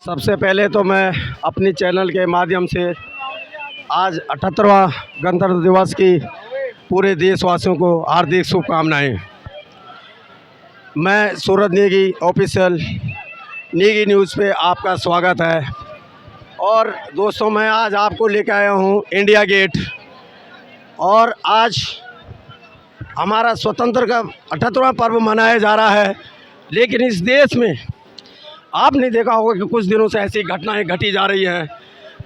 सबसे पहले तो मैं अपनी चैनल के माध्यम से आज 78वां गणतंत्र दिवस की पूरे देशवासियों को हार्दिक शुभकामनाएं। मैं सूरज नेगी ऑफिशियल नेगी न्यूज़ पे आपका स्वागत है। और दोस्तों, मैं आज आपको लेकर आया हूँ इंडिया गेट। और आज हमारा स्वतंत्र का 78वां पर्व मनाया जा रहा है, लेकिन इस देश में आपने देखा होगा कि कुछ दिनों से ऐसी घटनाएं घटी जा रही हैं।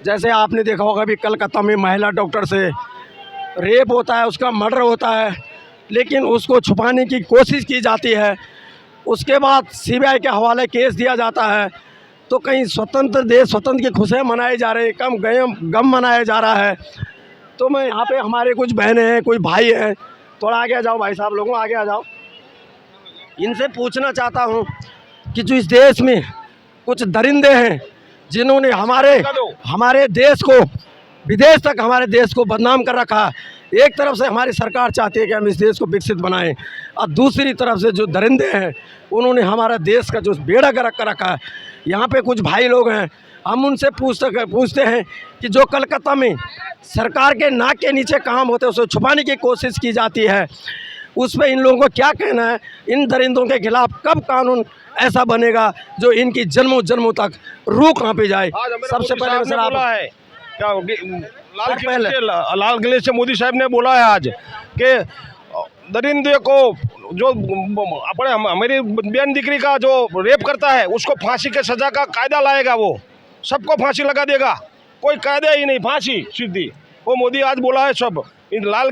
जैसे आपने देखा होगा अभी कलकत्ता में महिला डॉक्टर से रेप होता है, उसका मर्डर होता है, लेकिन उसको छुपाने की कोशिश की जाती है। उसके बाद सीबीआई के हवाले केस दिया जाता है। तो कहीं स्वतंत्र देश, स्वतंत्र की खुशियाँ मनाई जा रही है, कम गम मनाया जा रहा है। तो मैं यहाँ पे हमारे कुछ बहनें हैं, कोई भाई हैं, थोड़ा आगे आ जाओ भाई साहब, लोगों आगे आ जाओ। इनसे पूछना चाहता हूँ कि जो इस देश में कुछ दरिंदे हैं जिन्होंने हमारे देश को, विदेश तक हमारे देश को बदनाम कर रखा है। एक तरफ से हमारी सरकार चाहती है कि हम इस देश को विकसित बनाएं, और दूसरी तरफ से जो दरिंदे हैं उन्होंने हमारा देश का जो बेड़ा गर्क कर रखा है। यहाँ पे कुछ भाई लोग हैं, हम उनसे पूछते हैं कि जो कलकत्ता में सरकार के नाक के नीचे काम होते हैं उसे छुपाने की कोशिश की जाती है, उस पर इन लोगों को क्या कहना है? इन दरिंदों के खिलाफ कब कानून ऐसा बनेगा जो इनकी जन्मों जन्मों तक रूह कांपी जाए? सबसे पहले सर आप है क्या लाल किले से मोदी साहब ने बोला है आज कि दरिंदे को जो अपने हमारी बहन दीकरी का जो रेप करता है उसको फांसी के सजा का कायदा लाएगा, वो सबको फांसी लगा देगा, कोई कायदा ही नहीं, फांसी सीधी। वो मोदी आज बोला है, सब लाल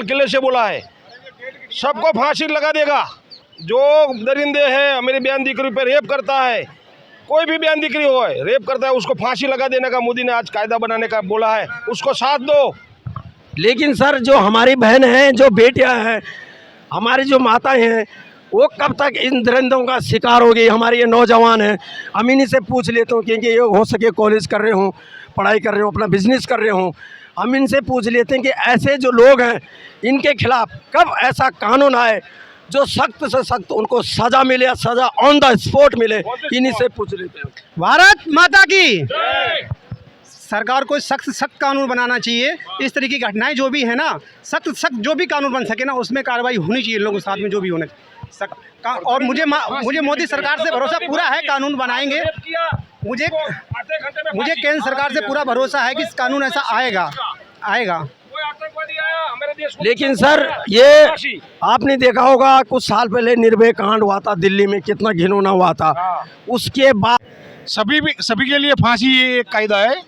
किले से बोला है, सबको फांसी लगा देगा। जो दरिंदे हैं मेरी बहन दीकरी पे रेप करता है, कोई भी बहन दीकरी हो रेप करता है, उसको फांसी लगा देने का मोदी ने आज कायदा बनाने का बोला है, उसको साथ दो। लेकिन सर, जो हमारी बहन हैं, जो बेटियां हैं, हमारी जो माताएं हैं, वो कब तक इन दरिंदों का शिकार होगी? हमारे ये नौजवान हैं, हम इन्हीं से पूछ लेते हो, क्योंकि ये हो सके कॉलेज कर रहे हों, पढ़ाई कर रहे हो, अपना बिजनेस कर रहे हों, हम इनसे पूछ लेते हैं कि ऐसे जो लोग हैं इनके खिलाफ कब ऐसा कानून आए जो सख्त से सख्त उनको सज़ा मिले, या सज़ा ऑन द स्पॉट मिले। इन्हीं से पूछ लेते हैं। भारत माता की सरकार को सख्त से सख्त कानून बनाना चाहिए। इस तरीके की घटनाएं जो भी है ना, सख्त सख्त जो भी कानून बन सके ना, उसमें कार्रवाई होनी चाहिए लोगों के साथ में, जो भी होना चाहिए। और मुझे मोदी सरकार से भरोसा पूरा है, कानून बनाएंगे। मुझे केंद्र सरकार से पूरा भरोसा है कि इस कानून ऐसा आएगा। लेकिन सर, ये आपने देखा होगा कुछ साल पहले निर्भया कांड हुआ था दिल्ली में, कितना घिनौना हुआ था। उसके बाद सभी के लिए फांसी ये कायदा है,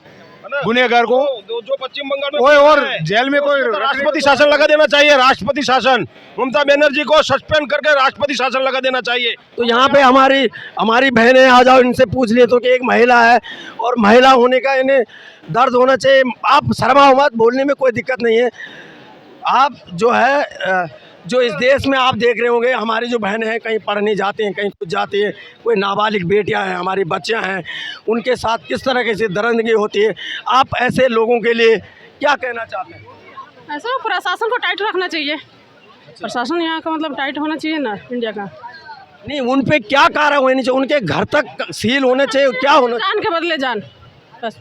गुनहगार को जो पश्चिम बंगाल में कोई और जेल में कोई राष्ट्रपति शासन लगा देना चाहिए। राष्ट्रपति शासन, ममता बनर्जी को सस्पेंड करके राष्ट्रपति शासन लगा देना चाहिए। तो यहाँ पे हमारी बहनें आ जाओ, इनसे पूछ ले तो कि एक महिला है और महिला होने का इन्हें दर्द होना चाहिए। आप शर्माओ मत, बोलने में कोई दिक्कत नहीं है। आप जो है जो इस देश में आप देख रहे होंगे, हमारी जो बहनें हैं कहीं पढ़ने जाती हैं, कहीं कुछ जाती हैं, कोई नाबालिग बेटियां हैं, हमारी बच्चियां हैं, उनके साथ किस तरह से दरिंदगी होती है। आप ऐसे लोगों के लिए क्या कहना चाहते हैं? ऐसा प्रशासन को टाइट रखना चाहिए। प्रशासन यहाँ का मतलब टाइट होना चाहिए ना, इंडिया का। नहीं, उन पे क्या कार्रवाई होनी चाहिए? उनके घर तक सील होने चाहिए, क्या होना? जान के बदले जान, बस।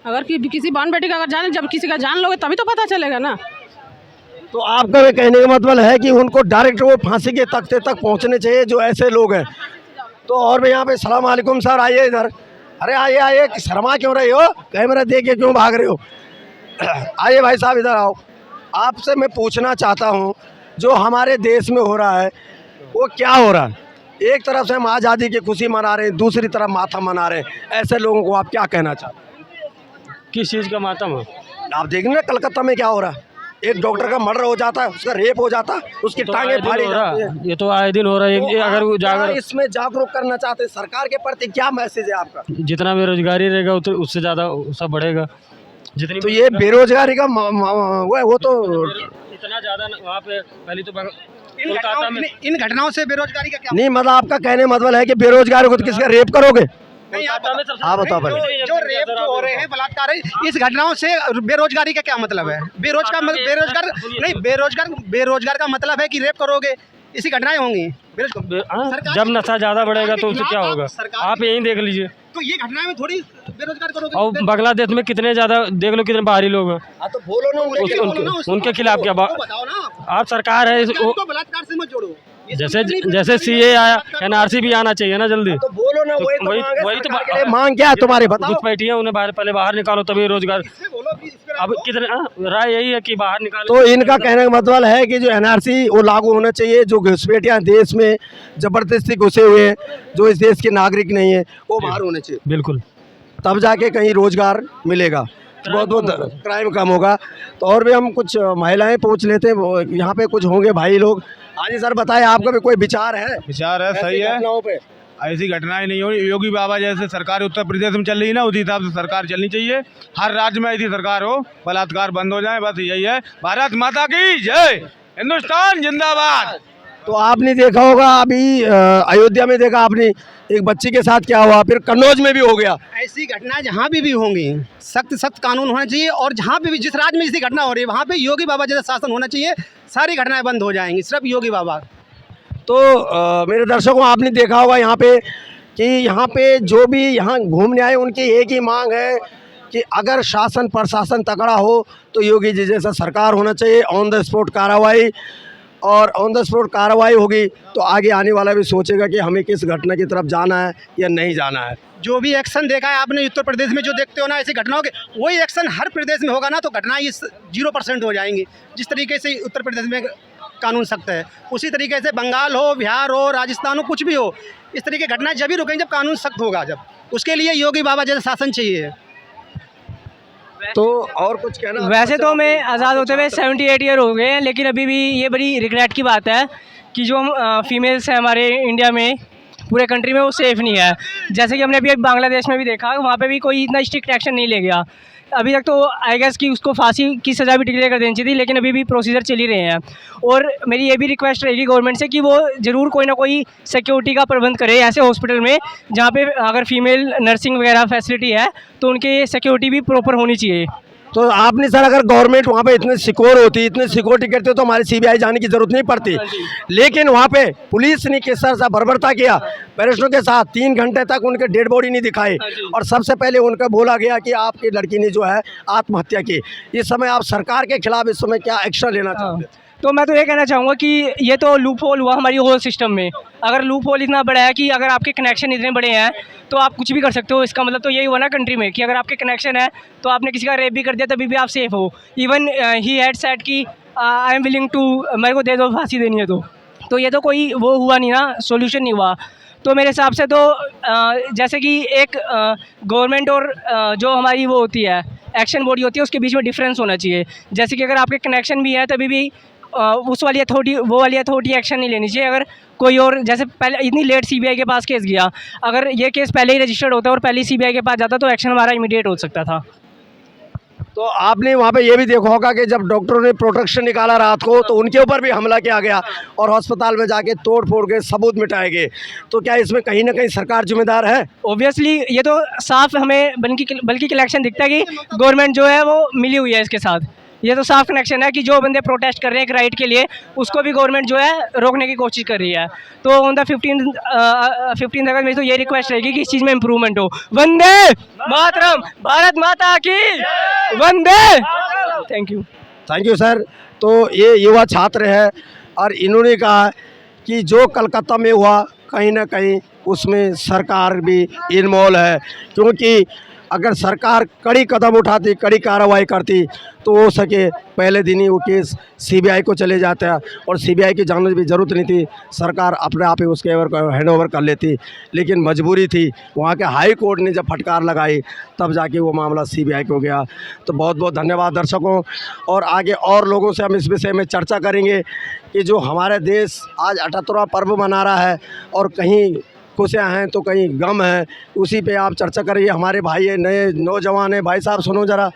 अगर किसी बहन बेटी का अगर जान, जब किसी का जान लोगे तभी तो पता चलेगा ना। तो आपका ये कहने का मतलब है कि उनको डायरेक्ट वो फांसी के तख्ते तक पहुंचने चाहिए जो ऐसे लोग हैं। तो और भी यहाँ पे सलाम वालेकुम सर, आइए इधर। अरे आइए, शर्मा क्यों रहे हो? कैमरा देख के क्यों भाग रहे हो? आइए भाई साहब, इधर आओ। आपसे मैं पूछना चाहता हूँ, जो हमारे देश में हो रहा है वो क्या हो रहा है? एक तरफ से हम आज़ादी की खुशी मना रहे हैं, दूसरी तरफ मातम मना रहे हैं। ऐसे लोगों को आप क्या कहना चाहते हैं? किस चीज़ का मातम है? आप देख रहे हैं कलकत्ता में क्या हो रहा है, एक डॉक्टर का मर्डर हो जाता है, उसका रेप हो जाता है, उसकी टांगे फाड़ी जाती है। ये तो आए दिन हो रहा है। तो अगर वो जाकर इसमें जागरूक करना चाहते हैं, सरकार के प्रति क्या मैसेज है आपका? जितना बेरोजगारी रहेगा उससे ज़्यादा सब बढ़ेगा। जितनी तो ये बेरोजगारी का वो तो इतना ज़्यादा वहाँ पे पहले तो कोलकाता में इन घटनाओं से बेरोजगारी का क्या नहीं, मतलब आपका कहने मतलब है कि बेरोजगार को तो किसका रेप करोगे? हाँ बताओ पहले। जो रेप हो रहे हैं, बलात्कार है, इस घटनाओं से बेरोजगारी का क्या मतलब है? बेरोजगार का मतलब है कि रेप करोगे, इसी घटनाएं होंगी। हाँ, जब नशा ज़्यादा बढ़ेगा तो उससे क्या होगा? आप यहीं देख लीजिए। तो ये घटनाएं में थोड़ी बेरोजगार करोगे। और बांग्लादेश में कितने ज़्यादा देख लो, कितने बाहरी लोग हैं। तो बोलो ना उनके खिलाफ क्या बताओ ना, आप सरकार है इसको बलात्कार से मत जोड़ो। जैसे सीए आया, एनआरसी भी आना चाहिए ना जल्दी। तो बोलो ना, वही तो मांग क्या है तुम्हारे, बताओ। घुसपैठियाँ उन्हें पहले बाहर निकालो तभी रोजगार। अब कितने राय यही है कि बाहर निकालो। तो इनका कहने का मतलब है कि जो एनआरसी वो लागू होना चाहिए, जो घुसपैठियाँ देश में जबरदस्ती घुसे हुए हैं, जो इस देश के नागरिक नहीं है, वो बाहर होने चाहिए। बिल्कुल, तब जाके कहीं रोजगार मिलेगा, बहुत क्राइम कम होगा। तो और भी हम कुछ महिलाएं पूछ लेते हैं, यहाँ पे कुछ होंगे भाई लोग। हाँ जी सर, बताएं, आपका भी कोई विचार है? विचार है, सही है। पे ऐसी घटनाएं नहीं हो। योगी बाबा जैसे सरकार उत्तर प्रदेश में चल रही है ना, उसी हिसाब से सरकार चलनी चाहिए। हर राज्य में ऐसी सरकार हो, बलात्कार बंद हो जाए, बस यही है। भारत माता की जय, हिंदुस्तान जिंदाबाद। तो आपने देखा होगा अभी अयोध्या में देखा आपने, एक बच्ची के साथ क्या हुआ, फिर कन्नौज में भी हो गया। ऐसी घटनाएं जहाँ भी होंगी, सख्त कानून होना चाहिए। और जहाँ पे भी जिस राज्य में ऐसी घटना हो रही है, वहाँ पे योगी बाबा जैसा शासन होना चाहिए। सारी घटनाएं बंद हो जाएंगी, सिर्फ योगी बाबा। तो मेरे दर्शकों, आपने देखा होगा यहाँ पे कि यहाँ पे जो भी यहाँ घूमने आए, उनकी एक ही मांग है कि अगर शासन प्रशासन तगड़ा हो तो योगी जी जैसा सरकार होना चाहिए। ऑन द स्पॉट कार्रवाई, और ऑन द स्पॉट कार्रवाई होगी तो आगे आने वाला भी सोचेगा कि हमें किस घटना की तरफ जाना है या नहीं जाना है। जो भी एक्शन देखा है आपने उत्तर प्रदेश में, जो देखते हो ना ऐसी घटनाओं के, वही एक्शन हर प्रदेश में होगा ना, तो घटनाएं 0% हो जाएंगी। जिस तरीके से उत्तर प्रदेश में कानून सख्त है, उसी तरीके से बंगाल हो, बिहार हो, राजस्थान हो, कुछ भी हो, इस तरीके की घटनाएं जब ही रुकेंगी जब कानून सख्त होगा। जब उसके लिए योगी बाबा जैसा शासन चाहिए। तो और कुछ कहना? वैसे तो मैं आज़ाद होते हुए 78 ईयर हो गए हैं, लेकिन अभी भी ये बड़ी रिग्रेट की बात है कि जो हम फीमेल्स हैं हमारे इंडिया में, पूरे कंट्री में, वो सेफ़ नहीं है। जैसे कि हमने अभी बांग्लादेश में भी देखा, वहाँ पे भी कोई इतना स्ट्रिक्ट एक्शन नहीं ले गया अभी तक। तो आई गेस कि उसको फांसी की सज़ा भी डिक्लेयर कर देनी चाहिए थी, लेकिन अभी भी प्रोसीजर चल ही रहे हैं। और मेरी ये भी रिक्वेस्ट रहेगी गवर्नमेंट से कि वो ज़रूर कोई ना कोई सिक्योरिटी का प्रबंध करे ऐसे हॉस्पिटल में जहाँ पे अगर फीमेल नर्सिंग वगैरह फैसिलिटी है तो उनकी सिक्योरिटी भी प्रॉपर होनी चाहिए। तो आपने सर, अगर गवर्नमेंट वहाँ पे इतनी सिक्योर होती, इतनी सिक्योरिटी करती तो हमारी सीबीआई जाने की जरूरत नहीं पड़ती। लेकिन वहाँ पे पुलिस ने किस तरह से बर्बरता किया पेरेंट्सों के साथ, 3 घंटे तक उनके डेड बॉडी नहीं दिखाई, और सबसे पहले उनका बोला गया कि आपकी लड़की ने जो है आत्महत्या की। इस समय आप सरकार के खिलाफ इस समय क्या एक्शन लेना चाहते हैं? तो मैं तो ये कहना चाहूँगा कि ये तो लूप होल हुआ हमारी होल सिस्टम में। अगर लूप होल इतना बड़ा है कि अगर आपके कनेक्शन इतने बड़े हैं तो आप कुछ भी कर सकते हो, इसका मतलब तो यही हुआ ना कंट्री में कि अगर आपके कनेक्शन है तो आपने किसी का रेप भी कर दिया तभी भी आप सेफ हो। इवन ही हैड सेड कि आई एम विलिंग टू, मेरे को दे दो फांसी देनी है तो ये तो कोई वो हुआ नहीं ना, सोल्यूशन नहीं हुआ। तो मेरे हिसाब से तो जैसे कि एक गवर्नमेंट और जो हमारी वो होती है एक्शन बॉडी होती है, उसके बीच में डिफरेंस होना चाहिए। जैसे कि अगर आपके कनेक्शन भी है तभी भी उस वाली अथॉरिटी, वो वाली अथॉरिटी एक्शन नहीं लेनी चाहिए। अगर कोई और, जैसे पहले इतनी लेट सीबीआई के पास केस गया, अगर ये केस पहले ही रजिस्टर्ड होता और पहले ही सीबीआई के पास जाता तो एक्शन हमारा इमीडिएट हो सकता था। तो आपने वहाँ पे ये भी देखा होगा कि जब डॉक्टरों ने प्रोटेक्शन निकाला रात को तो उनके ऊपर भी हमला किया गया और अस्पताल में जाके तोड़ फोड़ के सबूत मिटाए गए। तो क्या इसमें कहीं ना कहीं सरकार जिम्मेदार है? ऑब्वियसली ये तो साफ हमें बल्कि कलेक्शन दिखता है कि गवर्नमेंट जो है वो मिली हुई है इसके साथ। ये तो साफ कनेक्शन है कि जो बंदे प्रोटेस्ट कर रहे हैं एक राइट के लिए, उसको भी गवर्नमेंट जो है रोकने की कोशिश कर रही है। तो ऑन द 15 अगस्त में तो ये रिक्वेस्ट रहेगी कि इस चीज़ में इम्प्रूवमेंट हो। वंदे मातरम, भारत माता की वंदे। Thank you sir. तो ये युवा छात्र है और इन्होंने कहा कि जो कलकत्ता में हुआ कहीं ना कहीं उसमें सरकार भी इन्वॉल्व है, क्योंकि अगर सरकार कड़ी कदम उठाती, कड़ी कार्रवाई करती तो हो सके पहले दिन ही वो केस सीबीआई को चले जाता और सीबीआई की जानने की ज़रूरत नहीं थी, सरकार अपने आप ही उसके हैंड ओवर कर लेती। लेकिन मजबूरी थी, वहाँ के हाई कोर्ट ने जब फटकार लगाई तब जाके वो मामला सीबीआई को गया। तो बहुत बहुत धन्यवाद दर्शकों, और आगे और लोगों से हम इस विषय में चर्चा करेंगे कि जो हमारे देश आज 78वां पर्व मना रहा है और कहीं खुशियाँ हैं तो कहीं गम है, उसी पे आप चर्चा करिए। हमारे भाई है, नए नौजवान है, भाई साहब सुनो ज़रा।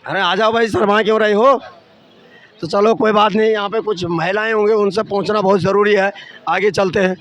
अरे आ जाओ भाई, शर्मा क्यों रहे हो? तो चलो कोई बात नहीं, यहाँ पे कुछ महिलाएं होंगे, उनसे पहुँचना बहुत ज़रूरी है। आगे चलते हैं।